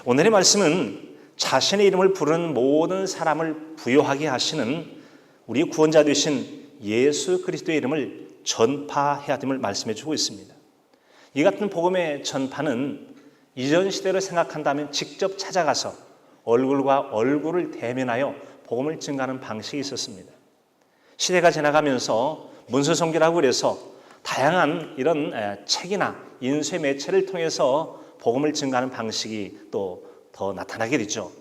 오늘의 말씀은 자신의 이름을 부르는 모든 사람을 부요하게 하시는 우리 구원자 되신 예수 그리스도의 이름을 전파해야 됨을 말씀해 주고 있습니다. 이 같은 복음의 전파는 이전 시대로 생각한다면 직접 찾아가서 얼굴과 얼굴을 대면하여 복음을 증가하는 방식이 있었습니다. 시대가 지나가면서 문서성기라고 그래서 다양한 이런 책이나 인쇄 매체를 통해서 복음을 증가하는 방식이 또 더 나타나게 되죠.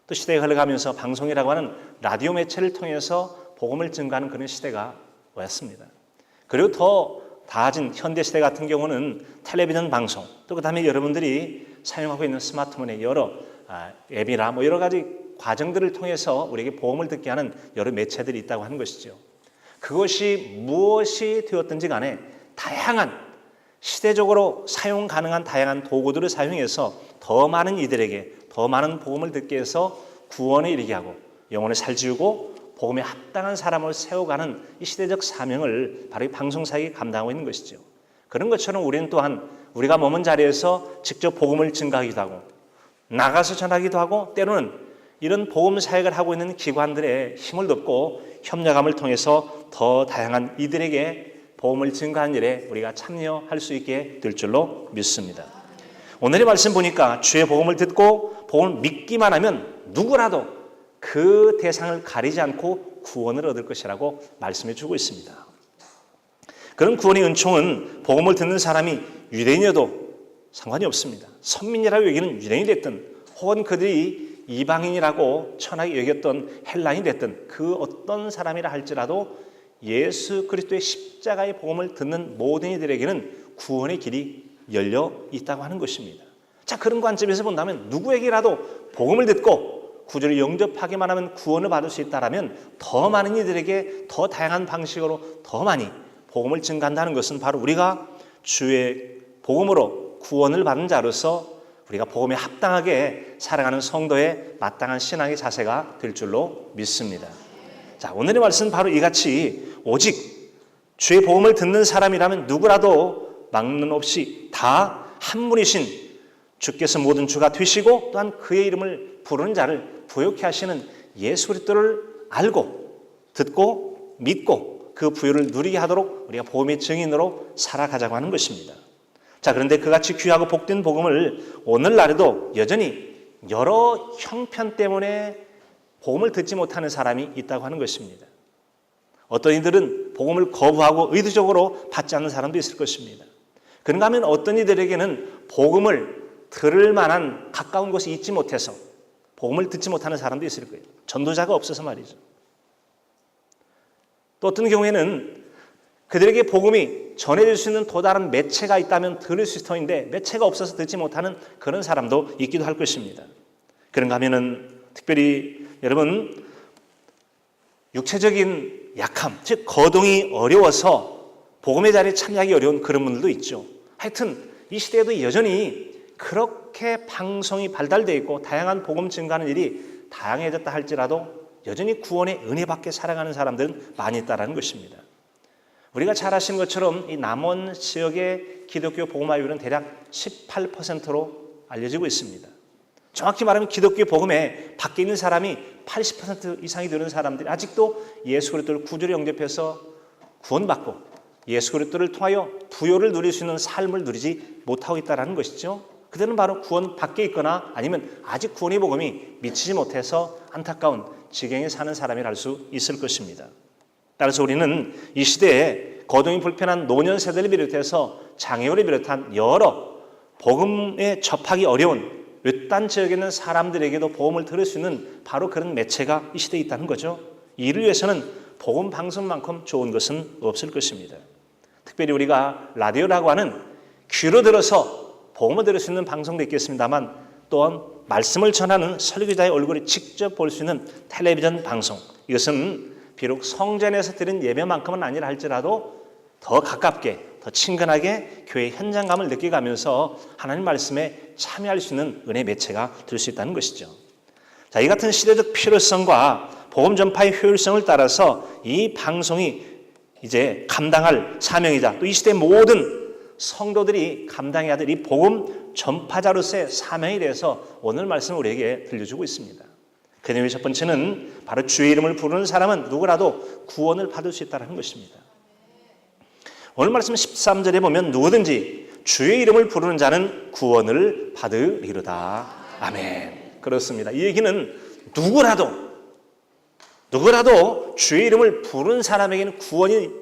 또 시대가 흘러가면서 방송이라고 하는 라디오 매체를 통해서 복음을 증가하는 그런 시대가 왔습니다. 그리고 더 나아진 현대 시대 같은 경우는 텔레비전 방송, 또 그다음에 여러분들이 사용하고 있는 스마트폰의 여러 앱이나 여러 가지 과정들을 통해서 우리에게 복음을 듣게 하는 여러 매체들이 있다고 하는 것이죠. 그것이 무엇이 되었든지 간에 다양한 시대적으로 사용 가능한 다양한 도구들을 사용해서 더 많은 이들에게 더 많은 복음을 듣게 해서 구원에 이르게 하고 영혼을 살지우고 복음에 합당한 사람을 세워가는 이 시대적 사명을 바로 이 방송사역이 감당하고 있는 것이죠. 그런 것처럼 우리는 또한 우리가 머문 자리에서 직접 복음을 증가하기도 하고 나가서 전하기도 하고 때로는 이런 복음 사역을 하고 있는 기관들의 힘을 얻고 협력함을 통해서 더 다양한 이들에게 복음을 증가하는 일에 우리가 참여할 수 있게 될 줄로 믿습니다. 오늘의 말씀 보니까 주의 복음을 듣고 복음을 믿기만 하면 누구라도 그 대상을 가리지 않고 구원을 얻을 것이라고 말씀해 주고 있습니다. 그런 구원의 은총은 복음을 듣는 사람이 유대인이어도 상관이 없습니다. 선민이라고 여기는 유대인이 됐든 혹은 그들이 이방인이라고 천하게 여겼던 헬라인이 됐든 그 어떤 사람이라 할지라도 예수 그리스도의 십자가의 복음을 듣는 모든 이들에게는 구원의 길이 열려 있다고 하는 것입니다. 자, 그런 관점에서 본다면 누구에게라도 복음을 듣고 구주를 영접하기만 하면 구원을 받을 수 있다라면 더 많은 이들에게 더 다양한 방식으로 더 많이 복음을 증가한다는 것은 바로 우리가 주의 복음으로 구원을 받은 자로서 우리가 복음에 합당하게 살아가는 성도의 마땅한 신앙의 자세가 될 줄로 믿습니다. 자, 오늘의 말씀은 바로 이같이 오직 주의 복음을 듣는 사람이라면 누구라도 막론 없이 다 한 분이신 주께서 모든 주가 되시고 또한 그의 이름을 부르는 자를 부요케 하시는 예수 그리스도를 알고 듣고 믿고 그 부요를 누리게 하도록 우리가 복음의 증인으로 살아가자고 하는 것입니다. 자, 그런데 그같이 귀하고 복된 복음을 오늘날에도 여전히 여러 형편 때문에 복음을 듣지 못하는 사람이 있다고 하는 것입니다. 어떤 이들은 복음을 거부하고 의도적으로 받지 않는 사람도 있을 것입니다. 그런가 하면 어떤 이들에게는 복음을 들을 만한 가까운 곳이 있지 못해서 복음을 듣지 못하는 사람도 있을 거예요. 전도자가 없어서 말이죠. 또 어떤 경우에는 그들에게 복음이 전해질 수 있는 또 다른 매체가 있다면 들을 수 있을 터인데 매체가 없어서 듣지 못하는 그런 사람도 있기도 할 것입니다. 그런가 하면은 특별히 여러분 육체적인 약함, 즉 거동이 어려워서 복음의 자리에 참여하기 어려운 그런 분들도 있죠. 하여튼 이 시대에도 여전히 그렇게 방송이 발달되어 있고 다양한 복음 증가하는 일이 다양해졌다 할지라도 여전히 구원의 은혜 밖에 살아가는 사람들은 많이 있다는 것입니다. 우리가 잘 아시는 것처럼 이 남원 지역의 기독교 복음화율은 대략 18%로 알려지고 있습니다. 정확히 말하면 기독교 복음에 밖에 있는 사람이 80% 이상이 되는 사람들이 아직도 예수 그리스도를 구주로 영접해서 구원받고 예수 그리스도를 통하여 부요를 누릴 수 있는 삶을 누리지 못하고 있다는 것이죠. 그들은 바로 구원 밖에 있거나 아니면 아직 구원의 복음이 미치지 못해서 안타까운 지경에 사는 사람이라 할 수 있을 것입니다. 따라서 우리는 이 시대에 거동이 불편한 노년 세대를 비롯해서 장애인을 비롯한 여러 복음에 접하기 어려운 외딴 지역에 있는 사람들에게도 복음을 들을 수 있는 바로 그런 매체가 이 시대에 있다는 거죠. 이를 위해서는 복음 방송만큼 좋은 것은 없을 것입니다. 특별히 우리가 라디오라고 하는 귀로 들어서 복음을 들을 수 있는 방송도 있겠습니다만 또한 말씀을 전하는 설교자의 얼굴을 직접 볼 수 있는 텔레비전 방송, 이것은 비록 성전에서 드린 예배만큼은 아니라 할지라도 더 가깝게 더 친근하게 교회 현장감을 느껴가면서 하나님 말씀에 참여할 수 있는 은혜 매체가 될 수 있다는 것이죠. 자, 이 같은 시대적 필요성과 복음 전파의 효율성을 따라서 이 방송이 이제 감당할 사명이자 또 이 시대 모든 성도들이 감당해야 될 이 복음 전파자로서의 사명에 대해서 오늘 말씀 우리에게 들려주고 있습니다. 그 내용의 첫 번째는 바로 주의 이름을 부르는 사람은 누구라도 구원을 받을 수 있다는 것입니다. 오늘 말씀 13절에 보면 누구든지 주의 이름을 부르는 자는 구원을 받으리로다. 아멘. 그렇습니다. 이 얘기는 누구라도 주의 이름을 부르는 사람에게는 구원이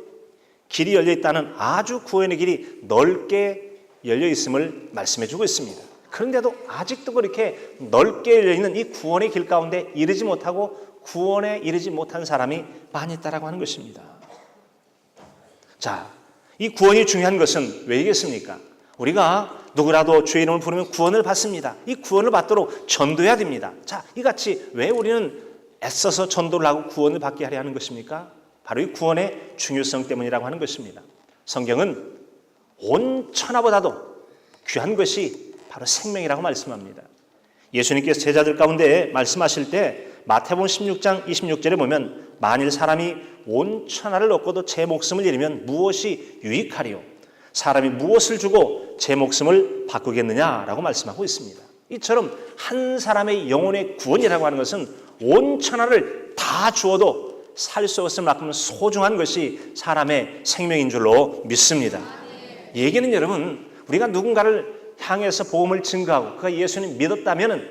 길이 열려 있다는, 아주 구원의 길이 넓게 열려 있음을 말씀해 주고 있습니다. 그런데도 아직도 그렇게 넓게 열려 있는 이 구원의 길 가운데 이르지 못하고 구원에 이르지 못한 사람이 많이 있다라고 하는 것입니다. 자, 이 구원이 중요한 것은 왜이겠습니까? 우리가 누구라도 주의 이름을 부르면 구원을 받습니다. 이 구원을 받도록 전도해야 됩니다. 자, 이같이 왜 우리는 애써서 전도를 하고 구원을 받게 하려 하는 것입니까? 바로 이 구원의 중요성 때문이라고 하는 것입니다. 성경은 온 천하보다도 귀한 것이 바로 생명이라고 말씀합니다. 예수님께서 제자들 가운데 말씀하실 때 마태복음 16장 26절에 보면 만일 사람이 온 천하를 얻고도 제 목숨을 잃으면 무엇이 유익하리요? 사람이 무엇을 주고 제 목숨을 바꾸겠느냐라고 말씀하고 있습니다. 이처럼 한 사람의 영혼의 구원이라고 하는 것은 온 천하를 다 주어도 살 수 없을 만큼 소중한 것이 사람의 생명인 줄로 믿습니다. 얘기는 여러분, 우리가 누군가를 향해서 복음을 증거하고 그가 예수님 믿었다면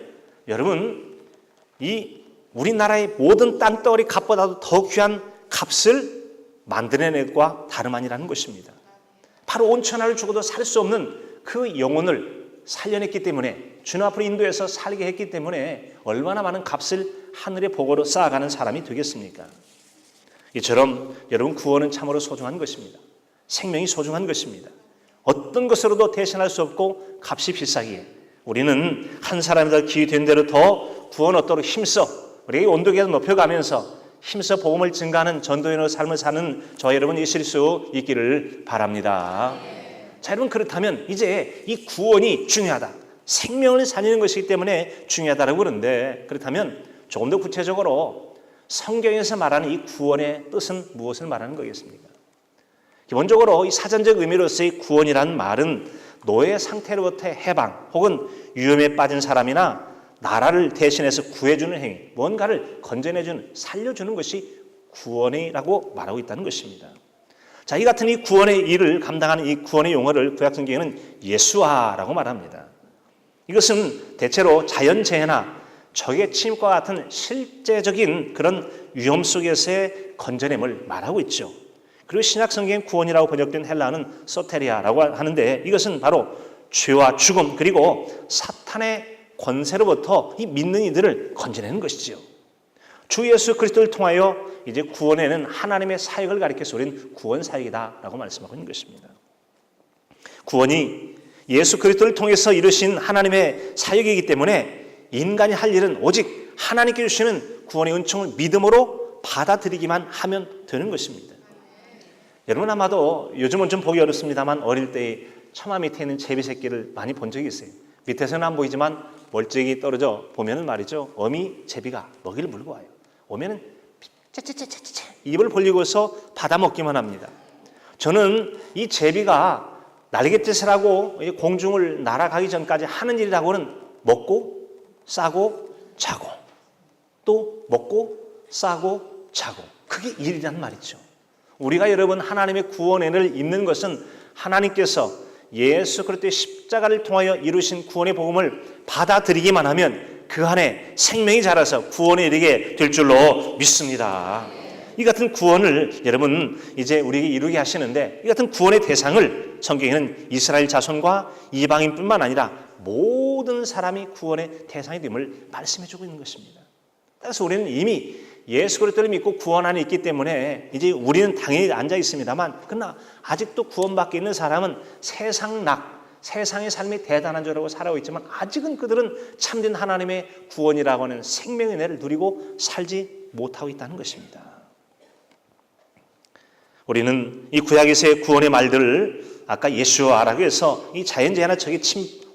여러분, 이 우리나라의 모든 땅덩어리 값보다도 더 귀한 값을 만들어낼 것과 다름 아니라는 것입니다. 바로 온 천하를 주고도 살 수 없는 그 영혼을 살려냈기 때문에, 주님 앞으로 인도해서 살게 했기 때문에 얼마나 많은 값을 하늘의 복으로 쌓아가는 사람이 되겠습니까? 이처럼 여러분, 구원은 참으로 소중한 것입니다. 생명이 소중한 것입니다. 어떤 것으로도 대신할 수 없고 값이 비싸기에 우리는 한 사람이 더 기회된 대로 더 구원 얻도록 힘써 우리의 온도계를 높여가면서 힘써 복음을 증가하는 전도인의 삶을 사는 저 여러분이 있을 수 있기를 바랍니다. 자, 여러분, 그렇다면 이제 이 구원이 중요하다, 생명을 살리는 것이기 때문에 중요하다고 그러는데, 그렇다면 조금 더 구체적으로 성경에서 말하는 이 구원의 뜻은 무엇을 말하는 거겠습니까? 기본적으로 이 사전적 의미로서의 구원이라는 말은 노예 상태로부터의 해방 혹은 위험에 빠진 사람이나 나라를 대신해서 구해주는 행위, 뭔가를 건져내주는, 살려주는 것이 구원이라고 말하고 있다는 것입니다. 자, 이 같은 이 구원의 일을 감당하는 이 구원의 용어를 구약성경에는 예수아라고 말합니다. 이것은 대체로 자연재해나 적의 침입과 같은 실제적인 그런 위험 속에서의 건져냄을 말하고 있죠. 그리고 신약성경 구원이라고 번역된 헬라어는 소테리아라고 하는데, 이것은 바로 죄와 죽음 그리고 사탄의 권세로부터 이 믿는 이들을 건져내는 것이지요. 주 예수 그리스도를 통하여 이제 구원에는 하나님의 사역을 가리켜서 우리는 구원 사역이다라고 말씀하고 있는 것입니다. 구원이 예수 그리스도를 통해서 이루신 하나님의 사역이기 때문에 인간이 할 일은 오직 하나님께 주시는 구원의 은총을 믿음으로 받아들이기만 하면 되는 것입니다. 여러분, 아마도 요즘은 좀 보기 어렵습니다만 어릴 때 처마 밑에 있는 제비 새끼를 많이 본 적이 있어요. 밑에서는 안 보이지만 멀찍이 떨어져 보면은 말이죠, 어미 제비가 먹이를 물고 와요. 오면은 째째째째째 입을 벌리고서 받아먹기만 합니다. 저는 이 제비가 날갯짓을 하고 공중을 날아가기 전까지 하는 일이라고는 먹고 싸고 자고, 또 먹고 싸고 자고, 그게 일이란 말이죠. 우리가 여러분 하나님의 구원을 입는 것은 하나님께서 예수 그리스도의 십자가를 통하여 이루신 구원의 복음을 받아들이기만 하면 그 안에 생명이 자라서 구원에 이르게 될 줄로 믿습니다. 이 같은 구원을 여러분 이제 우리에게 이루게 하시는데, 이 같은 구원의 대상을 성경에는 이스라엘 자손과 이방인뿐만 아니라 모든 사람이 구원의 대상이 됨을 말씀해주고 있는 것입니다. 그래서 우리는 이미 예수 그리스도를 믿고 구원 안에 있기 때문에 이제 우리는 당연히 앉아 있습니다만, 그러나 아직도 구원받게 있는 사람은 세상의 삶이 대단한 줄 알고 살아오고 있지만 아직은 그들은 참된 하나님의 구원이라고 하는 생명의 은혜를 누리고 살지 못하고 있다는 것입니다. 우리는 이 구약에서의 구원의 말들을 아까 예수아라고 해서 이 자연재해나 적의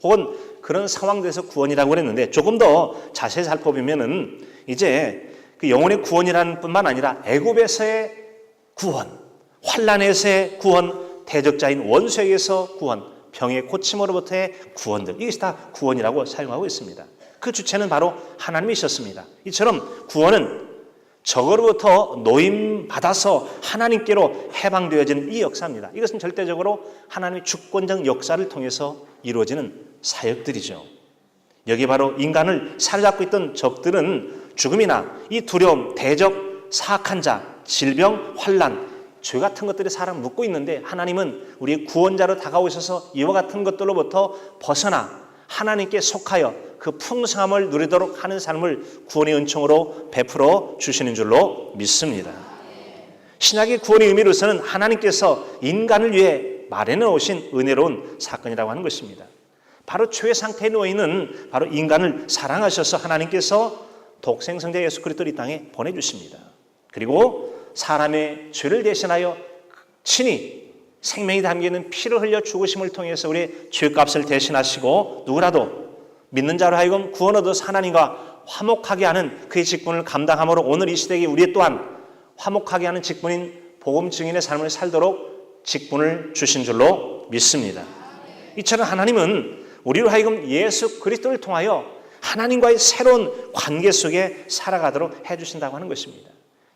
혹은 그런 상황들에서 구원이라고 그랬는데, 조금 더 자세히 살펴보면은 이제 그 영혼의 구원이라는 뿐만 아니라 애굽에서의 구원, 환난에서의 구원, 대적자인 원수에게서 구원, 병의 고침으로부터의 구원들, 이것이 다 구원이라고 사용하고 있습니다. 그 주체는 바로 하나님이셨습니다. 이처럼 구원은 적으로부터 노임받아서 하나님께로 해방되어지는 이 역사입니다. 이것은 절대적으로 하나님의 주권적 역사를 통해서 이루어지는 사역들이죠. 여기 바로 인간을 사로잡고 있던 적들은 죽음이나 이 두려움, 대적, 사악한 자, 질병, 환난, 죄 같은 것들이 사람을 묶고 있는데 하나님은 우리의 구원자로 다가오셔서 이와 같은 것들로부터 벗어나 하나님께 속하여 그 풍성함을 누리도록 하는 삶을 구원의 은총으로 베풀어 주시는 줄로 믿습니다. 신약의 구원의 의미로서는 하나님께서 인간을 위해 마련해 오신 은혜로운 사건이라고 하는 것입니다. 바로 죄 상태에 놓여있는 바로 인간을 사랑하셔서 하나님께서 독생성자 예수 그리스도를 이 땅에 보내주십니다. 그리고 사람의 죄를 대신하여 친히 생명이 담겨있는 피를 흘려 죽으심을 통해서 우리의 죄값을 대신하시고 누구라도 믿는 자로 하여금 구원 얻어서 하나님과 화목하게 하는 그의 직분을 감당함으로 오늘 이 시대에 우리 또한 화목하게 하는 직분인 복음 증인의 삶을 살도록 직분을 주신 줄로 믿습니다. 이처럼 하나님은 우리로 하여금 예수 그리스도를 통하여 하나님과의 새로운 관계 속에 살아가도록 해주신다고 하는 것입니다.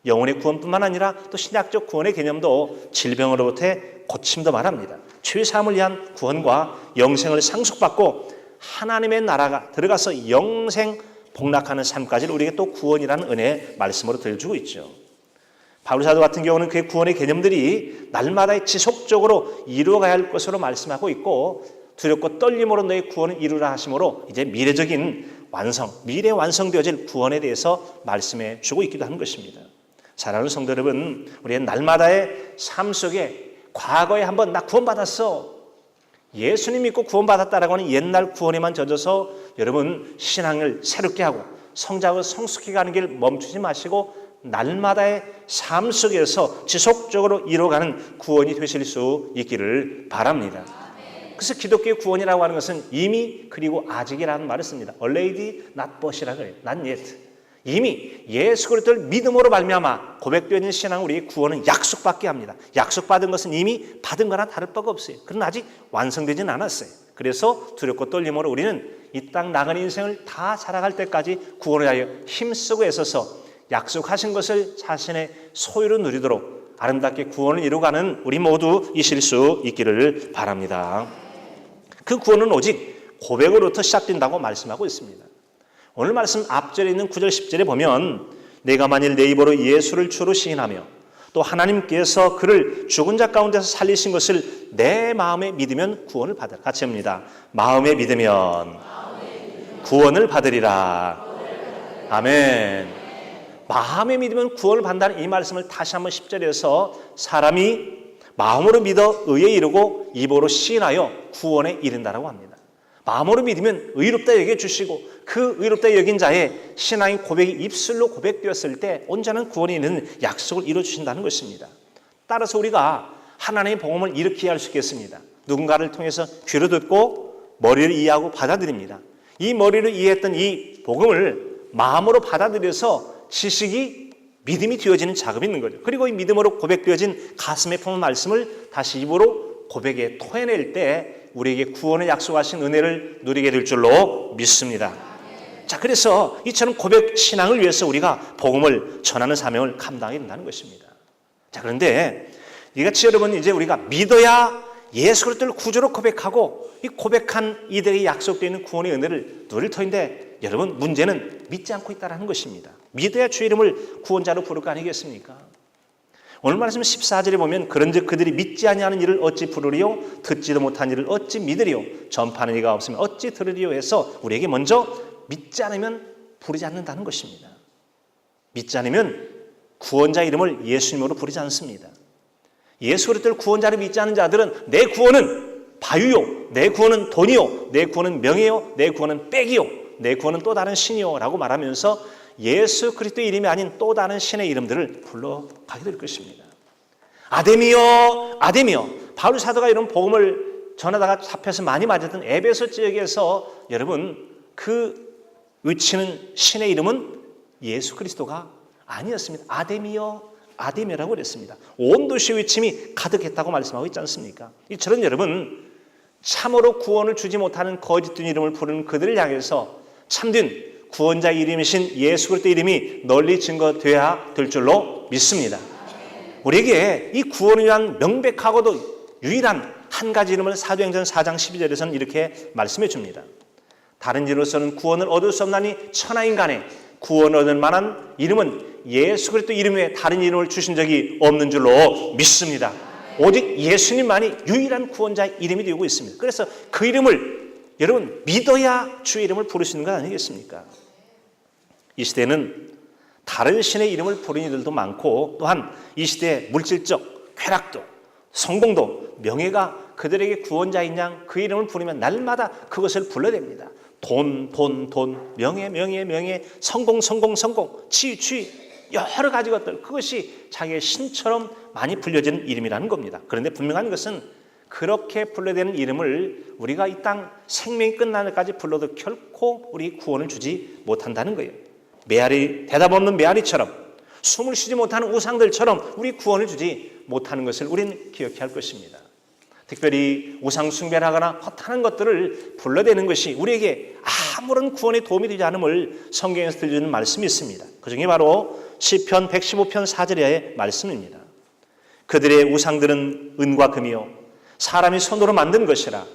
영혼의 구원뿐만 아니라 또 신약적 구원의 개념도 질병으로부터의 고침도 말합니다. 죄사함을 위한 구원과 영생을 상속받고 하나님의 나라가 들어가서 영생 복락하는 삶까지를 우리에게 또 구원이라는 은혜의 말씀으로 들려주고 있죠. 바울 사도 같은 경우는 그의 구원의 개념들이 날마다 지속적으로 이루어가야 할 것으로 말씀하고 있고 두렵고 떨림으로 너의 구원을 이루라 하심으로 이제 미래적인 완성, 미래 완성되어질 구원에 대해서 말씀해 주고 있기도 하는 것입니다. 사랑하는 성도 여러분, 우리의 날마다의 삶 속에 과거에 한번 나 구원받았어, 예수님 믿고 구원받았다라고 하는 옛날 구원에만 젖어서 여러분 신앙을 새롭게 하고 성장을 성숙해 가는 길 멈추지 마시고 날마다의 삶 속에서 지속적으로 이루어가는 구원이 되실 수 있기를 바랍니다. 그래서 기독교의 구원이라고 하는 것은 이미 그리고 아직이라는 말을 씁니다. already not but이라고 해요. not yet. 이미 예수 그리스도를 믿음으로 말미암아 고백되어진 신앙 우리의 구원은 약속받게 합니다. 약속받은 것은 이미 받은 거나 다를 바가 없어요. 그러나 아직 완성되지는 않았어요. 그래서 두렵고 떨림으로 우리는 이 땅 나가는 인생을 다 살아갈 때까지 구원을 위하여 힘쓰고 애써서 약속하신 것을 자신의 소유로 누리도록 아름답게 구원을 이루어가는 우리 모두 이실 수 있기를 바랍니다. 그 구원은 오직 고백으로부터 시작된다고 말씀하고 있습니다. 오늘 말씀 앞절에 있는 9절 10절에 보면 내가 만일 내 입으로 예수를 주로 시인하며 또 하나님께서 그를 죽은 자 가운데서 살리신 것을 내 마음에 믿으면 구원을 받으라. 같이 합니다. 마음에 믿으면 구원을 받으리라. 아멘. 마음에 믿으면 구원을 받는다는 이 말씀을 다시 한번 10절에서 사람이 마음으로 믿어 의에 이르고 입으로 시인하여 구원에 이른다라고 합니다. 마음으로 믿으면 의롭다 여겨주시고 그 의롭다 여긴 자의 신앙의 고백이 입술로 고백되었을 때 온전한 구원이 있는 약속을 이루어주신다는 것입니다. 따라서 우리가 하나님의 복음을 이렇게 이해할 수 있겠습니다. 누군가를 통해서 귀로 듣고 머리를 이해하고 받아들입니다. 이 머리를 이해했던 이 복음을 마음으로 받아들여서 지식이 믿음이 되어지는 작업이 있는 거죠. 그리고 이 믿음으로 고백되어진 가슴에 품은 말씀을 다시 입으로 고백에 토해낼 때 우리에게 구원을 약속하신 은혜를 누리게 될 줄로 믿습니다. 자, 그래서 이처럼 고백 신앙을 위해서 우리가 복음을 전하는 사명을 감당해야 된다는 것입니다. 자, 그런데 이같이 여러분 이제 우리가 믿어야 예수 그리스도를 구주로 고백하고 이 고백한 이들에게 약속되어 있는 구원의 은혜를 누릴 터인데 여러분 문제는 믿지 않고 있다는 것입니다. 믿어야 주 이름을 구원자로 부를 거 아니겠습니까? 오늘 말씀 14절에 보면 그런즉 그들이 믿지 아니하는 일을 어찌 부르리요 듣지도 못한 일을 어찌 믿으리요 전파하는 이가 없으면 어찌 들으리요 해서 우리에게 먼저 믿지 않으면 부르지 않는다는 것입니다. 믿지 않으면 구원자 이름을 예수님으로 부르지 않습니다. 예수 그리스도를 구원자로 믿지 않는 자들은 내 구원은 바유요, 내 구원은 돈이요, 내 구원은 명예요, 내 구원은 백이요, 내 구원은 또 다른 신이요 라고 말하면서 예수 그리스도의 이름이 아닌 또 다른 신의 이름들을 불러가게 될 것입니다. 아데미요, 아데미요. 바울 사도가 이런 복음을 전하다가 잡혀서 많이 맞았던 에베소 지역에서 여러분 그 외치는 신의 이름은 예수 그리스도가 아니었습니다. 아데미요, 아디메라고 그랬습니다. 온 도시의 외침이 가득했다고 말씀하고 있지 않습니까? 이처럼 여러분, 참으로 구원을 주지 못하는 거짓된 이름을 부르는 그들을 향해서 참된 구원자 이름이신 예수 그리스도 이름이 널리 증거되어야 될 줄로 믿습니다. 우리에게 이 구원을 위한 명백하고도 유일한 한 가지 이름을 사도행전 4장 12절에서는 이렇게 말씀해 줍니다. 다른 이로서는 구원을 얻을 수 없나니 천하인간에 구원을 얻을 만한 이름은 예수 그리스도 이름 외에 다른 이름을 주신 적이 없는 줄로 믿습니다. 오직 예수님만이 유일한 구원자 이름이 되고 있습니다. 그래서 그 이름을 여러분 믿어야 주의 이름을 부를 수 있는 것 아니겠습니까? 이 시대는 다른 신의 이름을 부르는 이들도 많고, 또한 이 시대의 물질적 쾌락도 성공도 명예가 그들에게 구원자인 양 그 이름을 부르면 날마다 그것을 불러댑니다. 돈, 명예, 성공, 치유, 여러 가지 것들, 그것이 자기의 신처럼 많이 불려지는 이름이라는 겁니다. 그런데 분명한 것은 그렇게 불러대는 이름을 우리가 이 땅 생명이 끝나는 데까지 불러도 결코 우리 구원을 주지 못한다는 거예요. 대답 없는 메아리처럼, 숨을 쉬지 못하는 우상들처럼 우리 구원을 주지 못하는 것을 우리는 기억해야 할 것입니다. 특별히 우상 숭배를 하거나 허탄한 것들을 불러대는 것이 우리에게 아무런 구원에 도움이 되지 않음을 성경에서 들려주는 말씀이 있습니다. 그 중에 바로 시편 115편 4절의 말씀입니다. 그들의 우상들은 은과 금이요 사람이 손으로 만든 것이라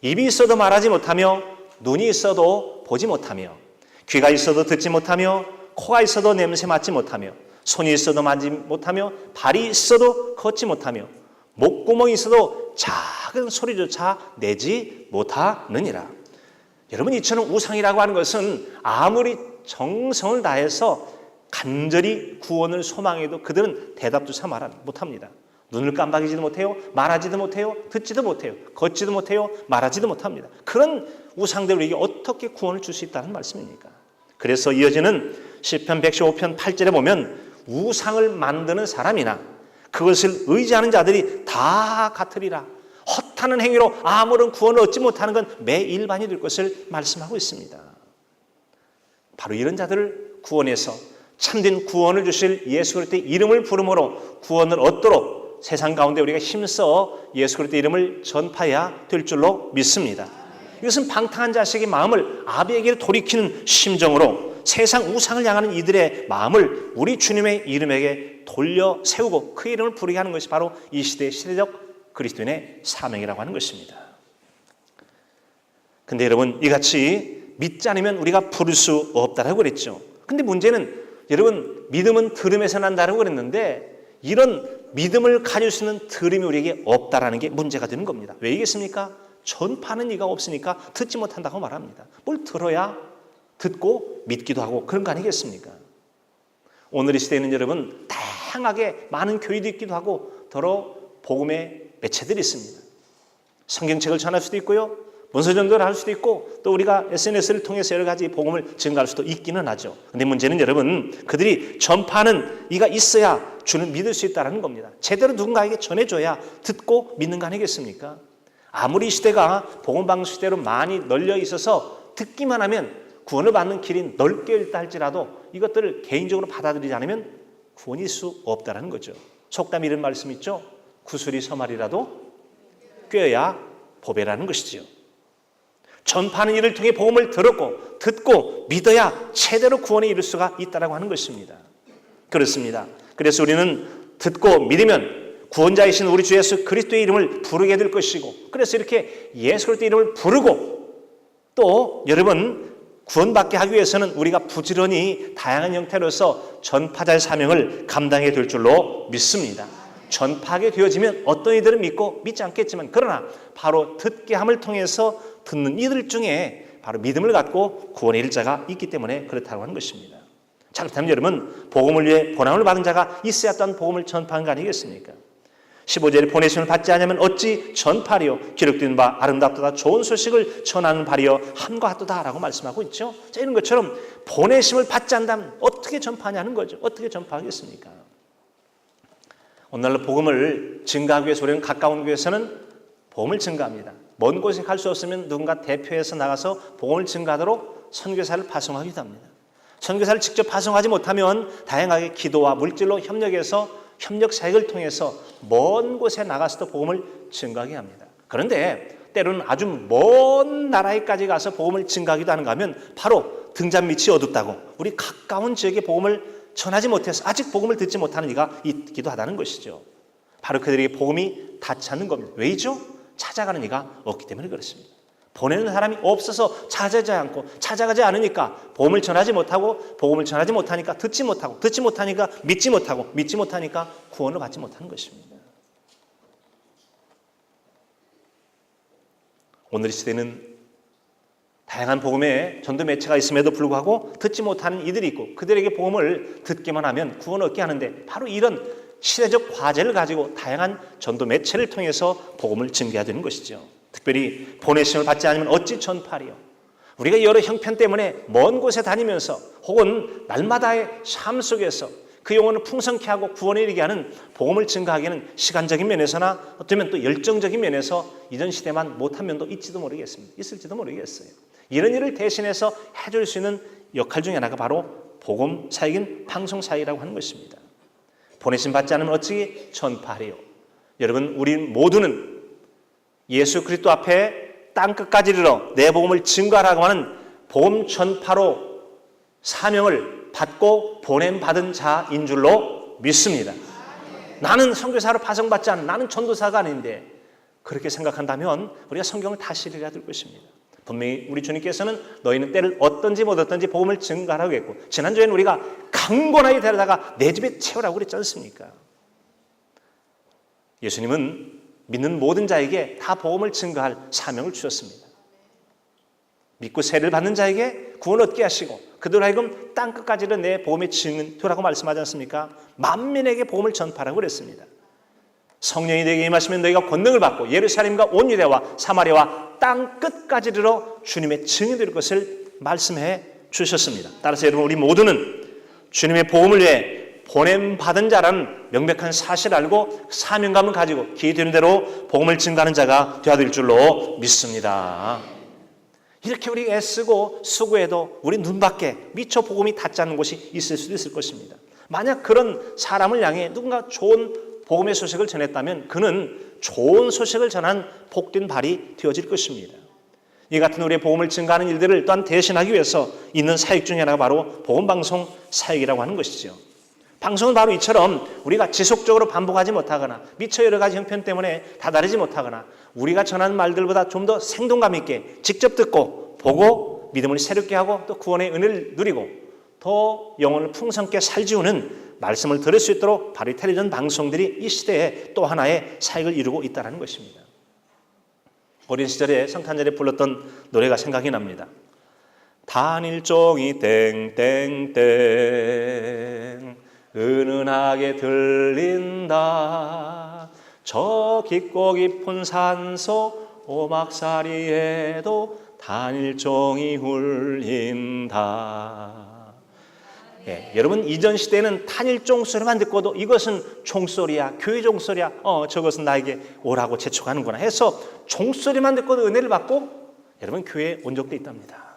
입이 있어도 말하지 못하며 눈이 있어도 보지 못하며 귀가 있어도 듣지 못하며 코가 있어도 냄새 맡지 못하며 손이 있어도 만지 못하며 발이 있어도 걷지 못하며 목구멍이 있어도 작은 소리조차 내지 못하느니라. 여러분, 이처럼 우상이라고 하는 것은 아무리 정성을 다해서 간절히 구원을 소망해도 그들은 대답조차 못합니다. 눈을 깜빡이지도 못해요. 말하지도 못해요. 듣지도 못해요. 걷지도 못해요. 말하지도 못합니다. 그런 우상들 우리에게 어떻게 구원을 줄 수 있다는 말씀입니까? 그래서 이어지는 시편 115편 8절에 보면 우상을 만드는 사람이나 그것을 의지하는 자들이 다 같으리라. 허탄한 행위로 아무런 구원을 얻지 못하는 건 매일반이 될 것을 말씀하고 있습니다. 바로 이런 자들을 구원해서 참된 구원을 주실 예수 그리스도의 이름을 부름으로 구원을 얻도록 세상 가운데 우리가 힘써 예수 그리스도의 이름을 전파해야 될 줄로 믿습니다. 이것은 방탕한 자식의 마음을 아비에게 돌이키는 심정으로 세상 우상을 향하는 이들의 마음을 우리 주님의 이름에게 돌려 세우고 그 이름을 부르게 하는 것이 바로 이 시대의 시대적 그리스도인의 사명이라고 하는 것입니다. 근데 여러분, 이같이 믿지 않으면 우리가 부를 수 없다라고 그랬죠. 근데 문제는 여러분, 믿음은 들음에서 난다라고 그랬는데 이런 믿음을 가질 수 있는 들음이 우리에게 없다라는 게 문제가 되는 겁니다. 왜이겠습니까? 전파는 이가 없으니까 듣지 못한다고 말합니다. 뭘 들어야 듣고 믿기도 하고 그런 거 아니겠습니까? 오늘 이 시대에는 여러분 다양하게 많은 교회도 있기도 하고 더러 복음의 매체들이 있습니다. 성경책을 전할 수도 있고요. 문서전도를 할 수도 있고 또 우리가 SNS를 통해서 여러 가지 복음을 증가할 수도 있기는 하죠. 그런데 문제는 여러분 그들이 전파하는 이가 있어야 주는 믿을 수 있다는 겁니다. 제대로 누군가에게 전해줘야 듣고 믿는 거 아니겠습니까? 아무리 시대가 복음방송 시대로 많이 널려 있어서 듣기만 하면 구원을 받는 길이 넓게 있다 할지라도 이것들을 개인적으로 받아들이지 않으면 구원일 수 없다는 거죠. 속담 이런 말씀 있죠. 구슬이 서말이라도 꿰어야 보배라는 것이지요. 전파하는 일을 통해 복음을 들었고 듣고 믿어야 제대로 구원에 이를 수가 있다고 하는 것입니다. 그렇습니다. 그래서 우리는 듣고 믿으면 구원자이신 우리 주 예수 그리스도의 이름을 부르게 될 것이고 그래서 이렇게 예수 그리스도의 이름을 부르고 또 여러분 구원받게 하기 위해서는 우리가 부지런히 다양한 형태로서 전파자의 사명을 감당해야 될 줄로 믿습니다. 전파하게 되어지면 어떤 이들은 믿고 믿지 않겠지만 그러나 바로 듣게 함을 통해서 듣는 이들 중에 바로 믿음을 갖고 구원의 일자가 있기 때문에 그렇다고 하는 것입니다. 자, 그렇다면 여러분 복음을 위해 보냄을 받은 자가 있어야 또한 복음을 전파한 거 아니겠습니까? 15절에 보내심을 받지 않으면 어찌 전파리요 기록된 바 아름답도다 좋은 소식을 전하는 바리요 함과 같도다 라고 말씀하고 있죠. 자, 이런 것처럼 보내심을 받지 않다면 어떻게 전파하냐는 거죠. 어떻게 전파하겠습니까? 오늘날 복음을 증가하기 위해서 우리는 가까운 교회에서는 복음을 증가합니다. 먼 곳에 갈 수 없으면 누군가 대표해서 나가서 복음을 증가하도록 선교사를 파송하기도 합니다. 선교사를 직접 파송하지 못하면 다양하게 기도와 물질로 협력해서 협력 사역을 통해서 먼 곳에 나가서도 복음을 증거하게 합니다. 그런데 때로는 아주 먼 나라에까지 가서 복음을 증거하기도 하는가 하면 바로 등잔 밑이 어둡다고 우리 가까운 지역에 복음을 전하지 못해서 아직 복음을 듣지 못하는 이가 있기도 하다는 것이죠. 바로 그들에게 복음이 닿지 않는 겁니다. 왜이죠? 찾아가는 이가 없기 때문에 그렇습니다. 보내는 사람이 없어서 찾아가지 않으니까 복음을 전하지 못하고, 복음을 전하지 못하니까 듣지 못하니까 믿지 못하니까 구원을 받지 못하는 것입니다. 오늘 이 시대는 다양한 복음의 전도 매체가 있음에도 불구하고 듣지 못하는 이들이 있고, 그들에게 복음을 듣기만 하면 구원을 얻게 하는데, 바로 이런 시대적 과제를 가지고 다양한 전도 매체를 통해서 복음을 증거해야 되는 것이죠. 특별히 보내심을 받지 않으면 어찌 전파리요. 우리가 여러 형편 때문에 먼 곳에 다니면서 혹은 날마다의 삶 속에서 그 영혼을 풍성케 하고 구원에 이르게 하는 복음을 증거하기에는 시간적인 면에서나 어쩌면 또 열정적인 면에서 이전 시대만 못한 면도 있을지도 모르겠어요. 이런 일을 대신해서 해줄 수 있는 역할 중에 하나가 바로 복음 사역인 방송 사역이라고 하는 것입니다. 보내심 받지 않으면 어찌 전파하리요. 여러분, 우리 모두는 예수 그리스도 앞에 땅끝까지 이르러 내 복음을 증거하라고 하는 복음 전파로 사명을 받고 보냄받은 자인 줄로 믿습니다. 나는 선교사로 파송받지 않은, 나는 전도사가 아닌데, 그렇게 생각한다면 우리가 성경을 다시 읽어야 될 것입니다. 분명히 우리 주님께서는 너희는 때를 얻든지 못 얻든지 복음을 증거하라고 했고, 지난주에는 우리가 강권하게 데려다가 내 집에 채우라고 그랬지 않습니까? 예수님은 믿는 모든 자에게 다 복음을 증거할 사명을 주셨습니다. 믿고 세례를 받는 자에게 구원을 얻게 하시고, 그들로 하여금 땅끝까지는 내 복음의 증인되라고 말씀하지 않습니까? 만민에게 복음을 전파라고 그랬습니다. 성령이 내게 임하시면 너희가 권능을 받고 예루살렘과 온 유대와 사마리아와 땅끝까지 이르러 주님의 증인이 될 것을 말씀해 주셨습니다. 따라서 여러분, 우리 모두는 주님의 복음을 위해 보냄받은 자라는 명백한 사실을 알고 사명감을 가지고 기회되는 대로 복음을 증거하는 자가 되어야 될 줄로 믿습니다. 이렇게 우리 애쓰고 수고해도 우리 눈밖에 미처 복음이 닿지 않는 곳이 있을 수도 있을 것입니다. 만약 그런 사람을 향해 누군가 좋은 복음의 소식을 전했다면 그는 좋은 소식을 전한 복된 발이 되어질 것입니다. 이 같은 우리의 복음을 증거하는 일들을 또한 대신하기 위해서 있는 사역 중에 하나가 바로 복음방송 사역이라고 하는 것이죠. 방송은 바로 이처럼 우리가 지속적으로 반복하지 못하거나 미처 여러 가지 형편 때문에 다다르지 못하거나 우리가 전하는 말들보다 좀 더 생동감 있게 직접 듣고 보고 믿음을 새롭게 하고 또 구원의 은혜를 누리고 더 영혼을 풍성케 살지우는 말씀을 들을 수 있도록 바로 텔레비전 방송들이 이 시대에 또 하나의 사역을 이루고 있다는 것입니다. 어린 시절에 성탄절에 불렀던 노래가 생각이 납니다. 단일종이 땡땡땡 은은하게 들린다. 저 깊고 깊은 산속 오막살이에도 단일종이 울린다. 여러분, 이전 시대에는 단일종 소리만 듣고도 이것은 종소리야, 교회 종소리야, 저것은 나에게 오라고 재촉하는구나 해서 종소리만 듣고도 은혜를 받고 여러분 교회에 온 적도 있답니다.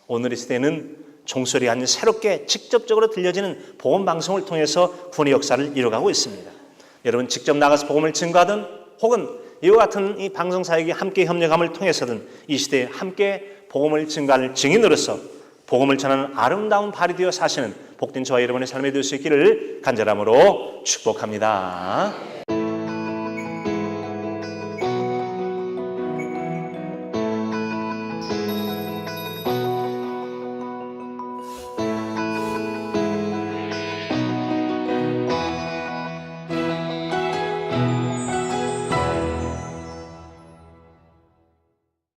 오늘의 시대는 종소리 아닌 새롭게 직접적으로 들려지는 복음 방송을 통해서 구원의 역사를 이뤄가고 있습니다. 여러분, 직접 나가서 복음을 증거하든 혹은 이와 같은 이 방송 사역이 함께 협력함을 통해서든 이 시대에 함께 복음을 증거할 증인으로서 복음을 전하는 아름다운 발이 되어 사시는 복된 저와 여러분의 삶이 될 수 있기를 간절함으로 축복합니다.